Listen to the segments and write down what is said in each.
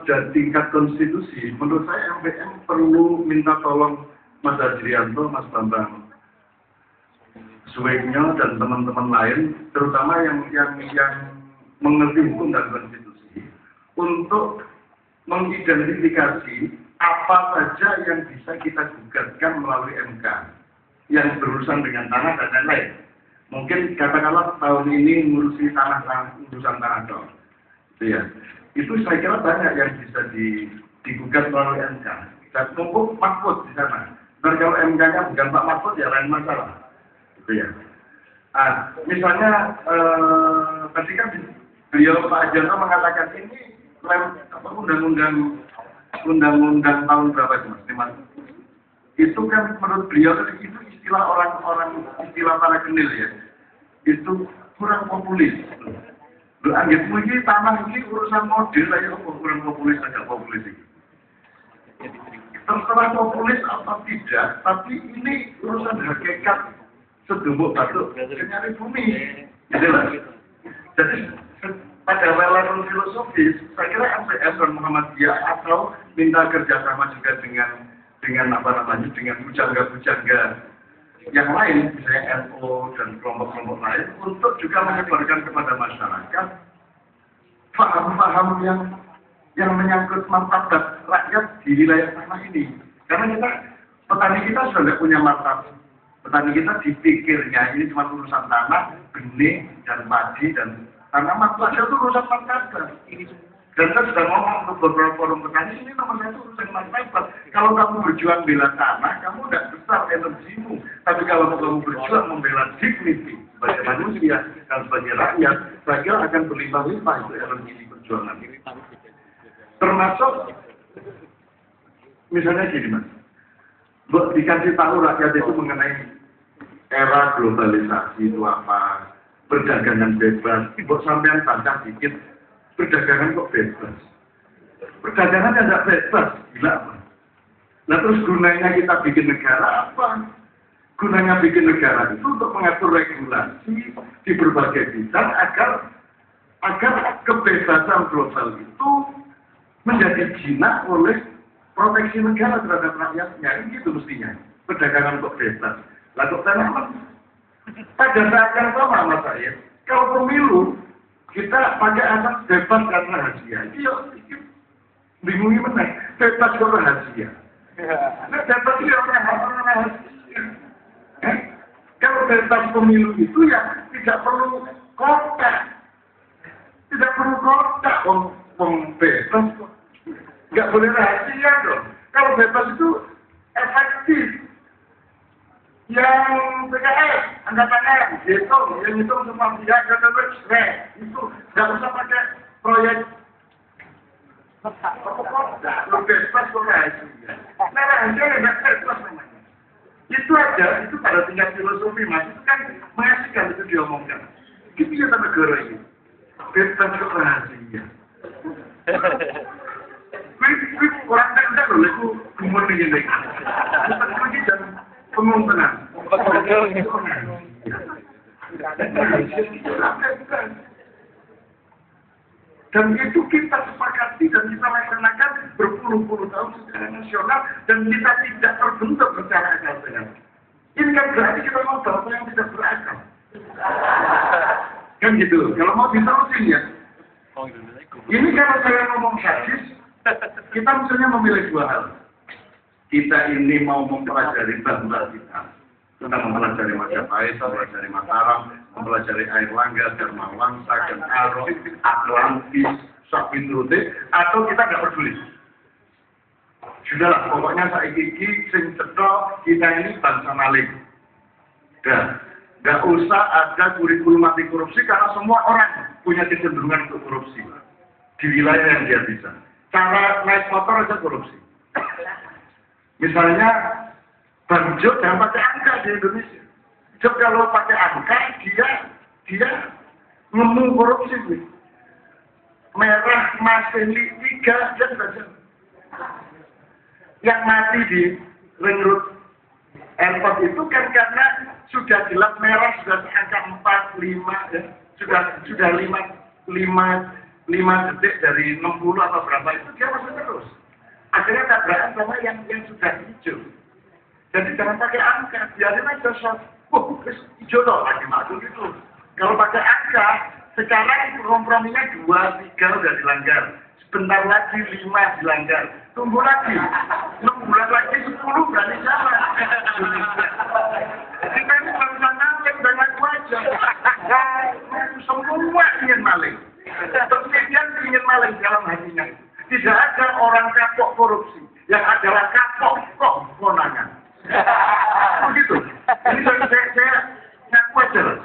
Dan tingkat konstitusi, menurut saya MPM perlu minta tolong Mas Adrianto, Mas Bambang Suwegno dan teman-teman lain, terutama yang mengerti hukum dan konstitusi, untuk mengidentifikasi apa saja yang bisa kita gugatkan melalui MK yang berurusan dengan tanah dan lain-lain. Mungkin katakanlah tahun ini ngurusi urusan tanah dong, gitu ya. Itu saya kira banyak yang bisa digugat melalui MK. Dan mumpung Mahfud di sana. Dan kalau MK-nya bukan Pak Mahfud ya lain masalah, gitu ya. Misalnya ketika beliau Pak Adrianto mengatakan ini undang-undang tahun berapa itu Mas? Itu kan menurut beliau itu istilah orang-orang, istilah para kenil ya. Itu kurang populis. Loh, anggapmu ini tanah ini urusan model aja kok kurang populis, agak populis ini. Terserah populis atau tidak, tapi ini urusan hakikat sedumbuk batu nyari bumi. Gitu lah. Jadi pada level filosofis, saya kira MPM dan Muhammadiyah atau minta kerjasama juga dengan bujangga-bujangga yang lain, misalnya NU dan kelompok-kelompok lain, untuk juga menyebarkan kepada masyarakat paham-paham yang menyangkut martabat rakyat di wilayah tanah ini. Karena petani kita sudah tidak punya martabat. Petani kita dipikirnya ini cuma urusan tanah, benih, dan padi, dan tanaman saja itu urusan martabat. Dan saya sudah ngomong ke beberapa forum petani, ini nomor satu urusan martabat. Kalau kamu berjuang bela tanah, kamu tidak besar energimu. Tapi kalau kamu berjuang membela dignity sebagai manusia dan sebagai rakyat, saya kira akan berlimpah-limpah itu energi di perjuangan ini. Termasuk, misalnya gini Mas, dikasih tahu rakyat itu mengenai era globalisasi itu apa, perdagangan bebas, buat sampean baca dikit, perdagangan kok bebas. Perdagangan tidak bebas, gila apa? Nah terus gunanya kita bikin negara apa? Gunanya bikin negara itu untuk mengatur regulasi di berbagai bidang agar kebebasan global itu menjadi jinak oleh proteksi negara terhadap rakyatnya. Ini gitu mestinya. Perdagangan kok bebas. Lalu tanaman pada saat yang sama Mas Said, kalau pemilu kita pakai asas bebas dan rahasia. Iya, bingungi menang. Bebas kok rahasia. Nah, bebas itu orang rahasia. Kalau bebas pemilu itu ya tidak perlu kotak. Tidak perlu kotak. Bebas kok. Nggak boleh rahasia dong. Kalau bebas itu efektif. Yang PKS, angkatan yang hitung semua pihak itu nggak usah pakai proyek lo bebas kok rahasia. Nah rahasia nggak bebas namanya. Itu aja, itu pada tingkat filosofi Mas, itu kan mengasihkan itu diomongkan. Gitu ya negara ini. Bebas kok rahasia. Gue orang tak loh, aku kumur nih gini. Lagi dan pengumpulan. Dan itu kita sepakati dan kita laksanakan berpuluh-puluh tahun secara nasional dan kita tidak terbentuk secara akal sehat. Ini kan berarti kita mau bangsa yang tidak berakal. Kan gitu. Kalau mau diterusin ya. Ini kalau saya ngomong sadis, kita misalnya memilih dua hal. Kita ini mau mempelajari bangsa kita. Kita mempelajari Majapahit, mempelajari Mataram, mempelajari Airlangga, Dharma Wangsa, dan Aro, Atlantis, Sapindrute, atau kita nggak peduli. Sudahlah, pokoknya saiki sing cetok kita ini bangsa maling. Dan nggak usah ada kurikulum anti korupsi karena semua orang punya kecenderungan untuk korupsi di wilayah yang dia bisa. Cara naik motor aja korupsi. Misalnya, Bang Jo jangan pakai angka di Indonesia. Jo kalau pakai angka, dia ngemu korupsi. Merah, maseli, 3, dia sudah jauh. Yang mati di ring road airport itu kan karena sudah jelas merah, sudah angka 4, 5, ya. Sudah 5 5 detik dari 60 atau berapa itu dia masih terus. Akhirnya tabrakan sama yang sudah hijau. Jadi jangan pakai angka, biarin aja shot. Hijau loh, lagi masuk itu. Kalau pakai angka, sekarang komprominya 2, 3 udah dilanggar. Sebentar lagi 5 dilanggar. Tunggu lagi. 6 bulan lagi 10 berani jalan. Kita ini bangsa maling dan aku aja. Semua ingin maling. Presiden ingin maling dalam hatinya. Tidak ada orang kapok korupsi. Yang adalah kapok kok konangan. Begitu. Ini saya ngaku aja.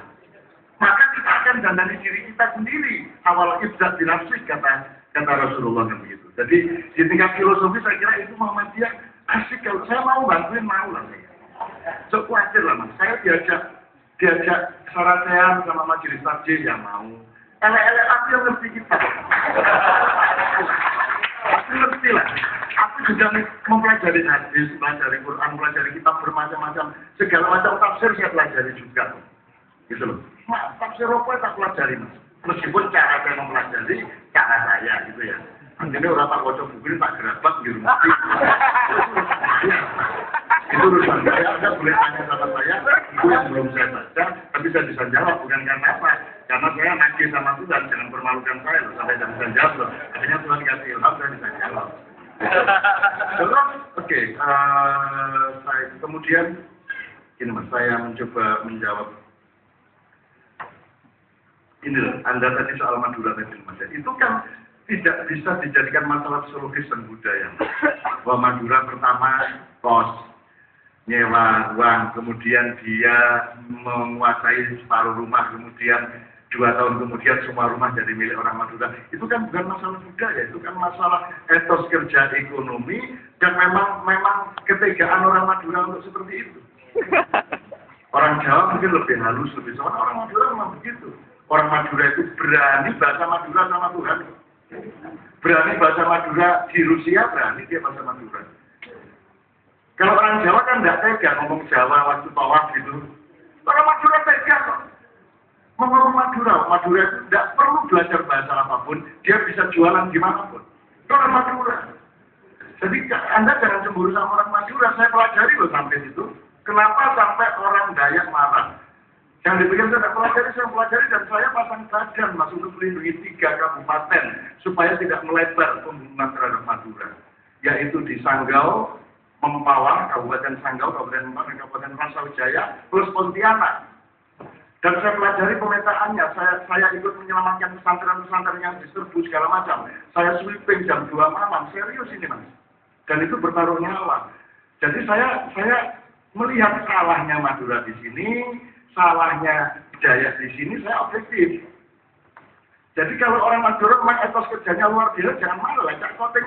Maka kita akan dandani diri kita sendiri. Awal ibzat binafsih kata Rasulullah kan begitu. Jadi di tingkat filosofi saya kira itu Muhammadiyah asik. Kalau saya mau bantuin mau lah. So khawatir lah mas. Saya diajak sarasean sama majelis takjil yang mau. Elek-elek aku yang ngerti kita. Aku ngerti lah. Aku juga mempelajari hadis, mempelajari Quran, mempelajari kitab bermacam-macam. Segala macam tafsir saya pelajari juga. Gitu loh. Tafsir apa tak pelajari mas? Meskipun cara saya mempelajari, cara saya gitu ya. Akhirnya orang tak bocor buku ini tak gerabak gitu. Itu urusan saya, Anda boleh tanya sama saya, itu yang belum saya baca, tapi saya bisa jawab, bukan karena apa? Karena saya nagih sama Tuhan, jangan permalukan saya loh, sampai saya bisa jawab loh. Akhirnya Tuhan kasih ilham, saya bisa jawab. Terus, oke, kemudian, ini mas, saya mencoba menjawab. Ini loh, Anda tadi soal Madura tadi mas, itu kan tidak bisa dijadikan masalah psikologis dan budaya. Bahwa Madura pertama kos, nyewa uang, kemudian dia menguasai separuh rumah, kemudian 2 tahun kemudian semua rumah jadi milik orang Madura. Itu kan bukan masalah budaya, itu kan masalah etos kerja ekonomi dan memang ketegaan orang Madura untuk seperti itu. Orang Jawa mungkin lebih halus, lebih sopan. Orang Madura memang begitu. Orang Madura itu berani bahasa Madura sama Tuhan. Berani bahasa Madura di Rusia, berani dia bahasa Madura. Kalau orang Jawa kan tidak tega ngomong Jawa waktu tawaf gitu. Orang Madura tega kok. Ngomong Madura itu tidak perlu belajar bahasa apapun, dia bisa jualan dimanapun. Itu orang Madura. Jadi Anda jangan cemburu sama orang Madura, saya pelajari loh sampai situ. Kenapa sampai orang Dayak marah? Yang dipikir saya pelajari dan saya pasang badan mas untuk melindungi 3 kabupaten supaya tidak melebar pembunuhan terhadap Madura, yaitu di Sanggau, Mempawah, Kabupaten Sanggau, Kabupaten Mempawah, dan Kabupaten Rasawijaya, plus Pontianak. Dan saya pelajari pemetaannya, saya ikut menyelamatkan pesantren-pesantren yang diserbu segala macam. Saya sweeping jam 2 malam, serius ini mas. Dan itu bertaruh nyawa. Jadi saya melihat salahnya Madura di sini, salahnya Dayak di sini, saya objektif. Jadi kalau orang Madura memang etos kerjanya luar biasa, jangan malu lah. Cak Koteng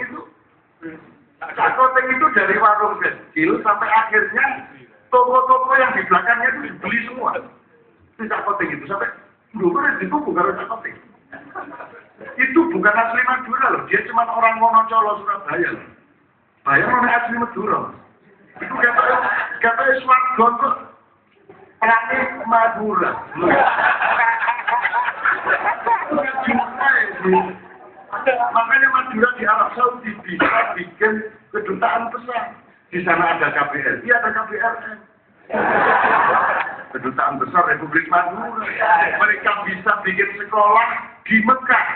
itu dari warung kecil sampai akhirnya toko-toko yang di belakangnya itu dibeli semua. Itu Cak Koteng itu sampai dulu ditubuh kalau Cak Koteng. Itu bukan asli Madura loh, dia cuma orang Wonocolo Surabaya loh. Bayang orang asli Madura. Itu katanya Swargon tuh Planet Madura. Makanya Madura di Arab Saudi bisa bikin kedutaan besar. Di sana ada KBRI, ada KBRN. Kedutaan besar Republik Madura. Mereka bisa bikin sekolah di Mekah,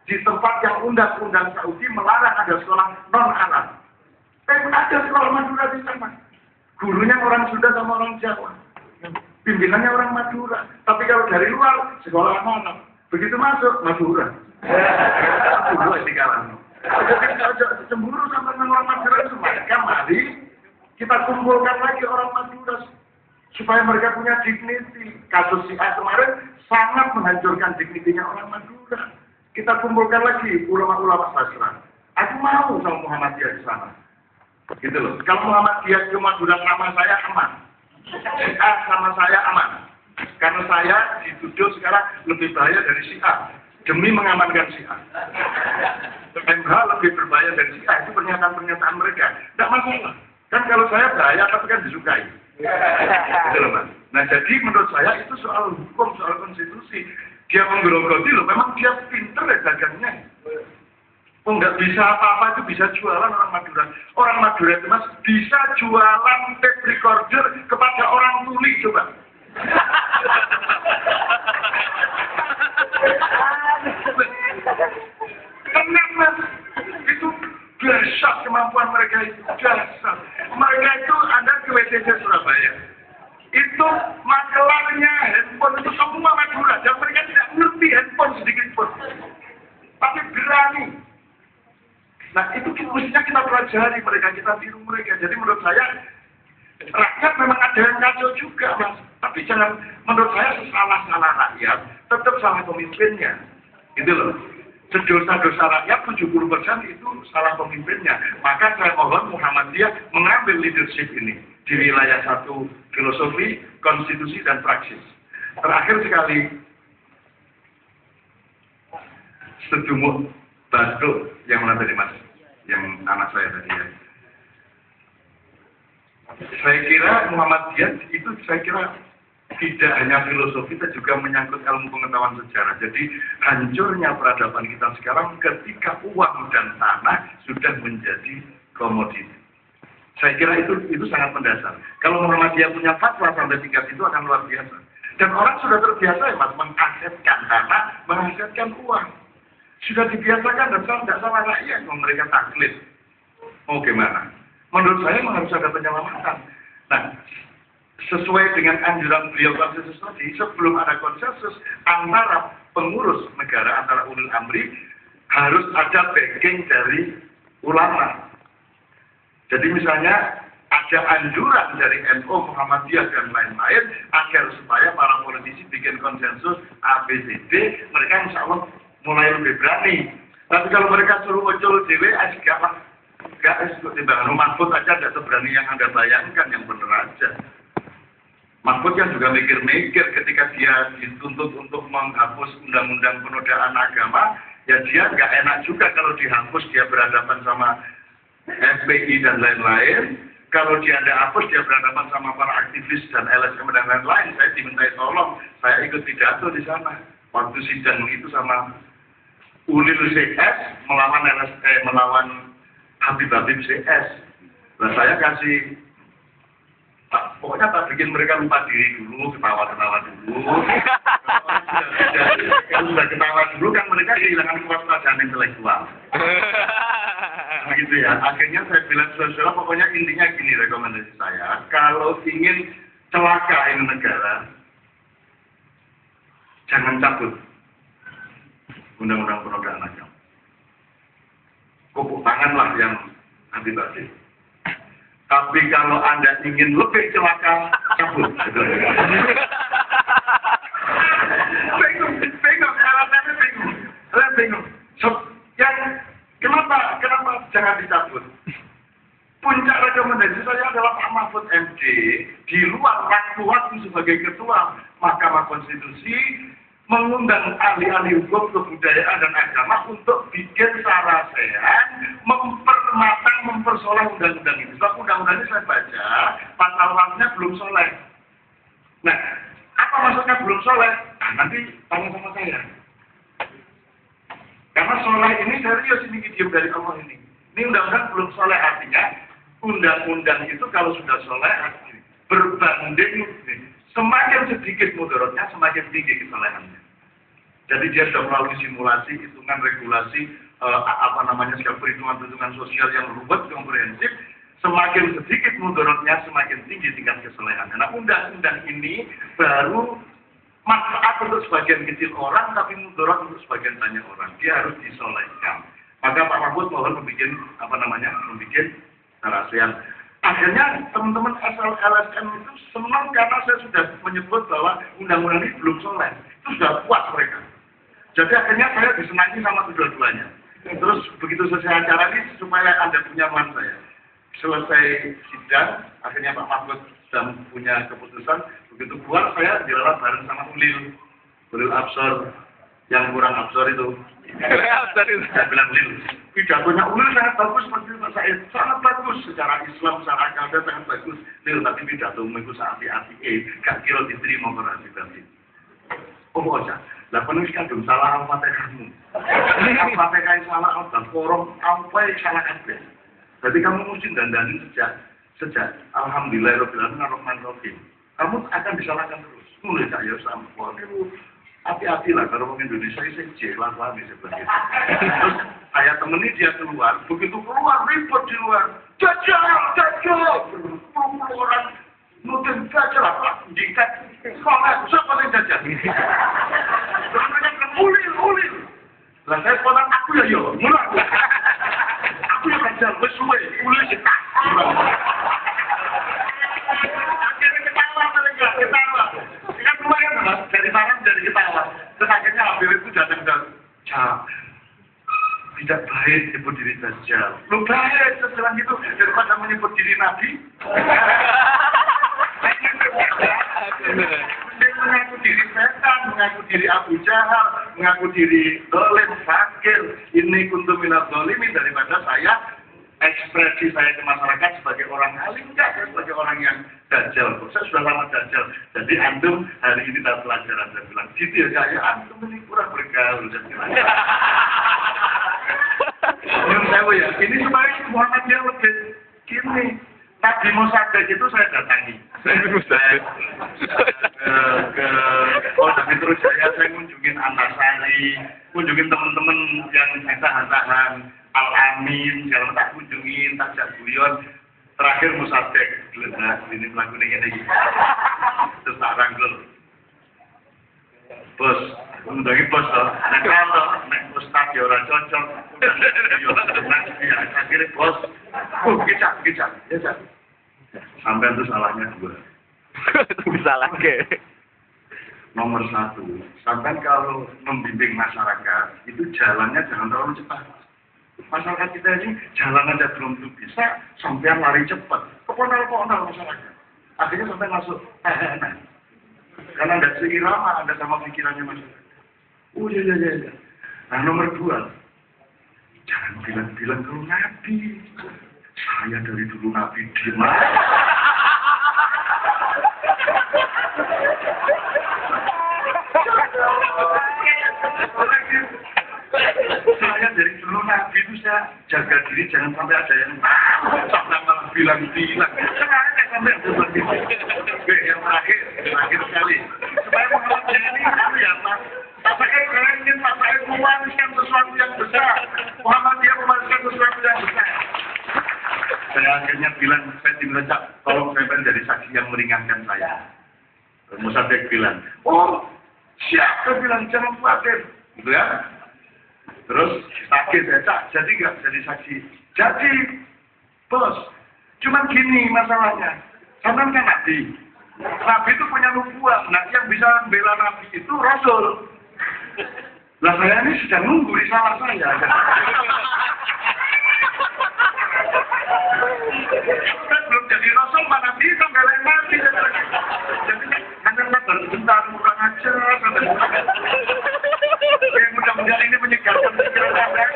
di tempat yang undang-undang Saudi melarang ada sekolah non-Arab. Ada sekolah Madura di sana. Gurunya orang Sunda sama orang Jawa. Pimpinannya orang Madura. Tapi kalau dari luar, sekolah mana? Begitu masuk, Madura. Madura di kalangan. Jadi cemburu sama orang Madura itu. Maka mari kita kumpulkan lagi orang Madura. Supaya mereka punya dignity. Kasus si A kemarin sangat menghancurkan dignitinya orang Madura. Kita kumpulkan lagi ulama-ulama sastra. Aku mau sama Muhammadiyah di sana. Gitu loh. Kalau Muhammadiyah ke Madura sama saya aman. Syiah sama saya aman. Karena saya dituduh sekarang lebih bahaya dari Syiah. Demi mengamankan Syiah. MH lebih berbahaya dari Syiah. Itu pernyataan-pernyataan mereka. Tidak masalah. Kan kalau saya bahaya tapi kan disukai. Gitu loh mas. Nah jadi menurut saya itu soal hukum, soal konstitusi. Dia menggerogoti loh. Memang dia pinter ya dagangnya. Oh nggak bisa apa-apa itu bisa jualan orang Madura. Orang Madura itu mas bisa jualan tape recorder kepada orang tuli coba. Tenang mas, itu dahsyat kemampuan mereka itu dahsyat. Mereka itu ada ke WTC Surabaya. Itu makelarnya handphone itu semua Madura dan mereka tidak ngerti handphone sedikit pun. Tapi berani. Nah itu mestinya kita pelajari mereka, kita tiru mereka. Jadi menurut saya rakyat memang ada yang kacau juga mas. Tapi jangan, menurut saya salah rakyat, tetap salah pemimpinnya. Gitu loh. Sedosa-dosa rakyat 70% itu salah pemimpinnya. Maka saya mohon Muhammadiyah mengambil leadership ini di wilayah satu filosofi, konstitusi, dan praksis. Terakhir sekali, setuju Baduk yang mana tadi mas? Yang anak saya tadi ya. Saya kira Muhammadiyah itu tidak hanya filosofi, tapi juga menyangkut ilmu pengetahuan sejarah. Jadi hancurnya peradaban kita sekarang ketika uang dan tanah sudah menjadi komoditi. Saya kira itu sangat mendasar. Kalau Muhammadiyah punya fatwa sampai tingkat itu akan luar biasa. Dan orang sudah terbiasa ya mas, mengasetkan tanah, mengasetkan uang. Sudah dibiasakan dan tidak salah rakyat mereka taklid. Mau gimana? Menurut saya harus ada penyelamatan. Nah, sesuai dengan anjuran beliau konsensus tadi, sebelum ada konsensus antara pengurus negara, antara ulil amri, harus ada backing dari ulama. Jadi misalnya ada anjuran dari NU, Muhammadiyah, dan lain-lain, agar supaya para politisi bikin konsensus ABCD, mereka insya Allah mulai lebih berani. Tapi kalau mereka suruh muncul DWS, gak timbangan Mahfud aja tidak seberani yang Anda bayangkan, yang benar aja. Mahfud yang juga mikir-mikir ketika dia dituntut untuk menghapus undang-undang penodaan agama, ya dia nggak enak juga kalau dihapus, dia berhadapan sama FPI dan lain-lain. Kalau dia tidak hapus, dia berhadapan sama para aktivis dan LSM dan lain-lain. Saya dimintai tolong, saya ikut pidato di sana. Waktu sidang itu sama Ulil CS melawan Habib CS. Nah saya kasih, pokoknya tak bikin mereka lupa diri dulu, ketawa-ketawa dulu. Kalau sudah ketawa dulu kan mereka kehilangan kewaspadaan intelektual. Begitu ya. Akhirnya saya bilang saudara, pokoknya intinya gini rekomendasi saya, kalau ingin celaka ini negara, jangan cabut undang-undang penodaan agama. Kopuk tanganlah yang anti-basis. Tapi kalau Anda ingin lebih celaka, cabut. Bingung, alasannya bingung. Saya bingung. Yang kenapa jangan dicabut? Puncak rekomendasi saya adalah Pak Mahfud MD di luar waktu sebagai ketua Mahkamah Konstitusi mengundang ahli-ahli hukum, kebudayaan, dan agama untuk bikin sarasehan, mempersoleh undang-undang ini. Sebab undang-undang ini saya baca, pasal-pasalnya belum soleh. Nah, apa maksudnya belum soleh? Nah, nanti tanya sama saya. Karena soleh ini serius, ini video dari Allah ini. Ini undang-undang belum soleh, artinya undang-undang itu kalau sudah soleh, berbanding semakin sedikit mudaratnya, semakin tinggi kesolehannya. Jadi dia sudah melalui simulasi, hitungan, regulasi, segala perhitungan sosial yang ruwet, komprehensif. Semakin sedikit mudaratnya, semakin tinggi tingkat kesolehannya. Nah, undang-undang ini baru manfaat untuk sebagian kecil orang, tapi mudarat untuk sebagian banyak orang. Dia harus disolehkan. Maka Pak Mahfud mohon membuat narasian. Akhirnya teman-teman LSM itu senang karena saya sudah menyebut bahwa undang-undang ini belum soleh. Itu sudah puas mereka. Jadi akhirnya saya disenangi sama kedua-duanya. Terus begitu selesai acara ini supaya Anda punya man saya. Selesai sidang, akhirnya Pak Mahfud sudah punya keputusan. Begitu keluar saya dilalah bareng sama Ulil Absor yang kurang absor itu. Saya bilang Ulil, pidatonya Ulil sangat bagus seperti Pak Said, sangat bagus secara Islam, secara agama sangat bagus. Lil, tapi pidato itu hati-hati, gak kira diterima orang tadi. Oh aja. Lah penulis kandung salah Al-Fatihahmu. Al-Fatihah salah Al-Qur'an, apa yang salah kabeh. Jadi kamu mesti dandanin sejak alhamdulillahirabbil alamin arrahmanirrahim. Kamu akan disalahkan terus. Mulai saya sampun itu hati-hati lah kalau orang Indonesia ini jelas lah nih sebenarnya. Terus saya temani dia keluar, begitu keluar ribut di luar. Jajal. Orang nutin jajal apa? Jika sekolah siapa yang jajal? Terus mereka ulil. Lah saya sekolah aku ya yo, mulai. Aku yang jajal, bersuai, ulil kita. Akhirnya ketawa mereka, ketawa. Kan lumayan mas, dari marah jadi ketawa. Terus akhirnya ambil itu datang dan tidak baik nyebut diri Dajjal. Lu baik setelah itu daripada menyebut diri Nabi. Dia mengaku diri setan, mengaku diri Abu Jahal, mengaku diri dolim, fakir. Ini kuntum minaz zalimin daripada saya ekspresi saya ke masyarakat sebagai orang alim, enggak, saya sebagai orang yang dajjal. Saya sudah lama dajjal. Jadi antum hari ini dapat pelajaran, saya bilang gitu ya, saya antum ini kurang bergaul, saya bilang. Yang saya ya, ini supaya Muhammad yang lebih gini. Nabi Musaddiq itu saya datangi. Ke Polda Metro Jaya, saya kunjungin Antasari, kunjungin teman-teman yang tahan-tahan. Al-Amin, jangan tak kunjungin, tak jaguyon. Terakhir Musaddiq, nah, ini melakukan ini. Terus tak rangkul. Bos, undangi bos toh. Nek kalau nek ustaz ya ora cocok. Ya akhirnya bos. Kicak. Sampai itu salahnya dua. Salah ke. Nomor satu, sampai kalau membimbing masyarakat, itu jalannya jangan terlalu cepat. Masyarakat kita ini jalan aja belum tuh bisa, sampai lari cepat. Kepondal masyarakat. Akhirnya sampai masuk tahanan. Karena tidak seirama ada sama pikirannya masyarakat. Oh iya. Nah nomor dua, jangan bilang-bilang kalau Nabi. Saya dari dulu Nabi diem. Saya dari dulu Nabi itu saya jaga diri jangan sampai ada yang sampai malah bilang-bilang. Sampai ada yang terakhir sekali. Supaya Muhammad ini ya Pak. Saya ingin saya mewariskan sesuatu yang besar. Muhammad dia mewariskan sesuatu yang besar. Saya akhirnya bilang, saya dimelecak, tolong saya jadi saksi yang meringankan saya. Musaddiq bilang, oh siap, saya bilang jangan khawatir, gitu ya. Terus sakit saya cak, jadi nggak jadi saksi. Jadi, bos, cuman gini masalahnya, sampai kan Nabi. Nabi itu punya nubuat, nah yang bisa bela Nabi itu Rasul. Lah saya ini sudah nunggu di salah saya. Kan belum jadi Rasul, mana bisa belain Nabi. Jadi hanya sabar sebentar, kurang ajar. Mudah-mudahan ini menyegarkan pikiran Anda.